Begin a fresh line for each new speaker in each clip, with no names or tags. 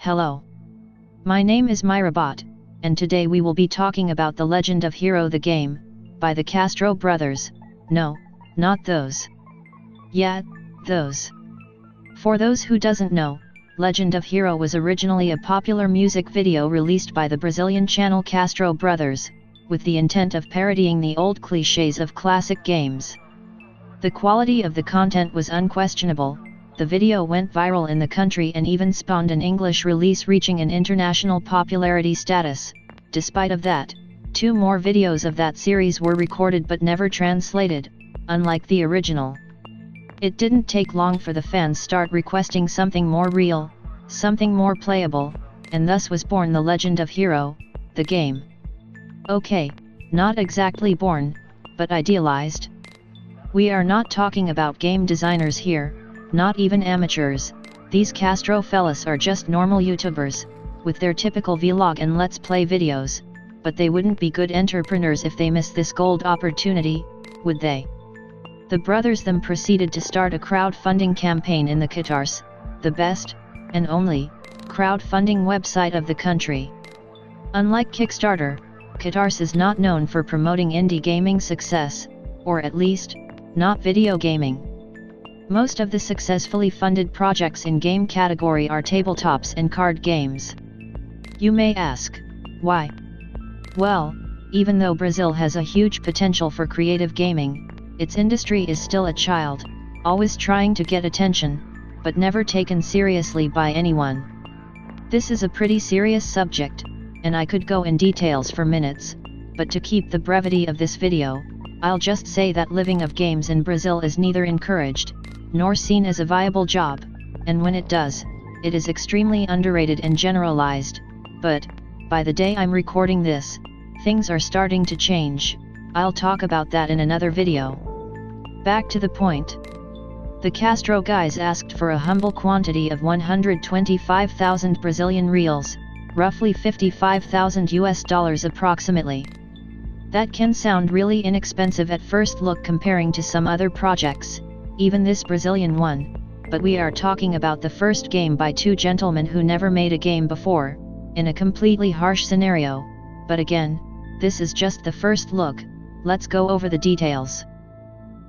Hello. My name is Myrabot, and today we will be talking about The Legend of Hero the game, by the Castro brothers. No, not those. Yeah, those. For those who doesn't know, Legend of Hero was originally a popular music video released by the Brazilian channel Castro Brothers, with the intent of parodying the old clichés of classic games. The quality of the content was unquestionable. The video went viral in the country and even spawned an English release reaching an international popularity status. Despite of that, 2 more videos of that series were recorded but never translated, unlike the original. It didn't take long for the fans start requesting something more real, something more playable, and thus was born The Legend of Hero, the game. Okay, not exactly born, but idealized. We are not talking about game designers here, not even amateurs. These Castro fellas are just normal YouTubers, with their typical vlog and let's play videos, but they wouldn't be good entrepreneurs if they miss this gold opportunity, would they? The brothers then proceeded to start a crowdfunding campaign in the Catarse, the best, and only, crowdfunding website of the country. Unlike Kickstarter, Catarse is not known for promoting indie gaming success, or at least, not video gaming. Most of the successfully funded projects in game category are tabletops and card games. You may ask, why? Well, even though Brazil has a huge potential for creative gaming, its industry is still a child, always trying to get attention, but never taken seriously by anyone. This is a pretty serious subject, and I could go in details for minutes, but to keep the brevity of this video, I'll just say that living of games in Brazil is neither encouraged, nor seen as a viable job, and when it does, it is extremely underrated and generalized. But, by the day I'm recording this, things are starting to change. I'll talk about that in another video. Back to the point. The Castro guys asked for a humble quantity of 125,000 Brazilian reals, roughly $55,000 approximately. That can sound really inexpensive at first look comparing to some other projects, even this Brazilian one, but we are talking about the first game by 2 gentlemen who never made a game before, in a completely harsh scenario. But again, this is just the first look. Let's go over the details.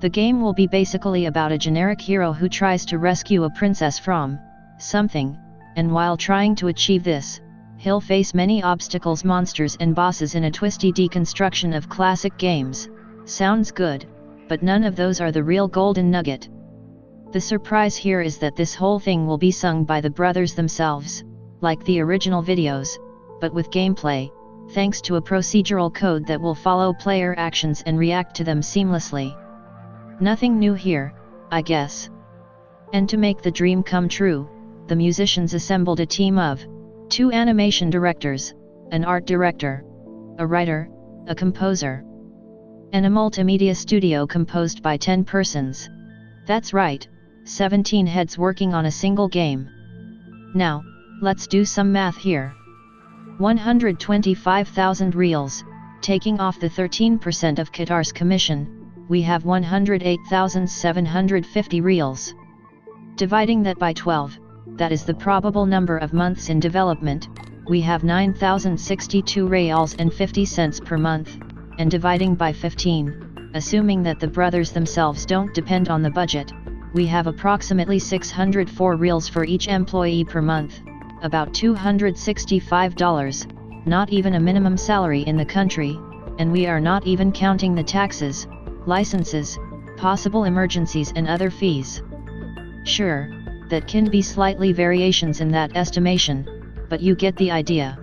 The game will be basically about a generic hero who tries to rescue a princess from something, and while trying to achieve this, he'll face many obstacles, monsters and bosses in a twisty deconstruction of classic games. Sounds good, but none of those are the real golden nugget. The surprise here is that this whole thing will be sung by the brothers themselves, like the original videos, but with gameplay, thanks to a procedural code that will follow player actions and react to them seamlessly. Nothing new here, I guess. And to make the dream come true, the musicians assembled a team of 2 animation directors, an art director, a writer, a composer, and a multimedia studio composed by 10 persons. That's right, 17 heads working on a single game. Now, let's do some math here. 125,000 reals, taking off the 13% of Catarse commission, we have 108,750 reals. Dividing that by 12, that is the probable number of months in development, we have 9,062 reals and 50 cents per month, and dividing by 15, assuming that the brothers themselves don't depend on the budget, we have approximately 604 reals for each employee per month, about $265, not even a minimum salary in the country, and we are not even counting the taxes, licenses, possible emergencies and other fees. Sure, that can be slightly variations in that estimation, but you get the idea.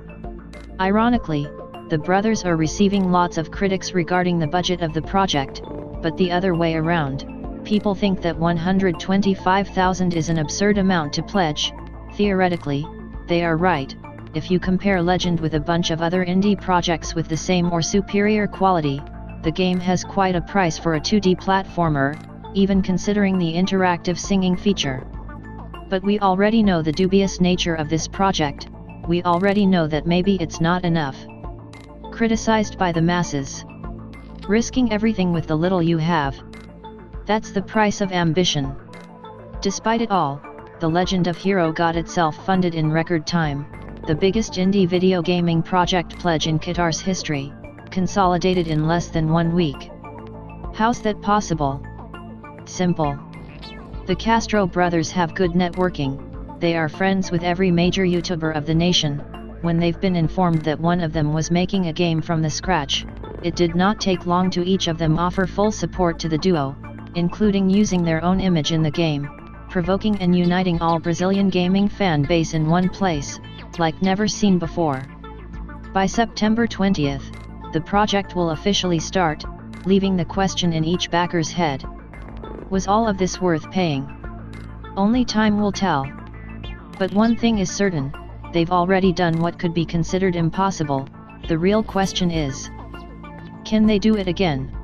Ironically, the brothers are receiving lots of critics regarding the budget of the project, but the other way around, people think that 125,000 is an absurd amount to pledge. Theoretically, they are right. If you compare Legend with a bunch of other indie projects with the same or superior quality, the game has quite a price for a 2D platformer, even considering the interactive singing feature. But we already know the dubious nature of this project. We already know that maybe it's not enough. Criticized by the masses. Risking everything with the little you have. That's the price of ambition. Despite it all, The Legend of Hero got itself funded in record time, the biggest indie video gaming project pledge in Catarse history, consolidated in less than 1 week. How's that possible? Simple. The Castro brothers have good networking. They are friends with every major YouTuber of the nation. When they've been informed that one of them was making a game from the scratch, it did not take long to each of them offer full support to the duo, including using their own image in the game, provoking and uniting all Brazilian gaming fan base in one place, like never seen before. By September 20th, the project will officially start, leaving the question in each backer's head. Was all of this worth paying? Only time will tell. But one thing is certain, they've already done what could be considered impossible. The real question is, can they do it again?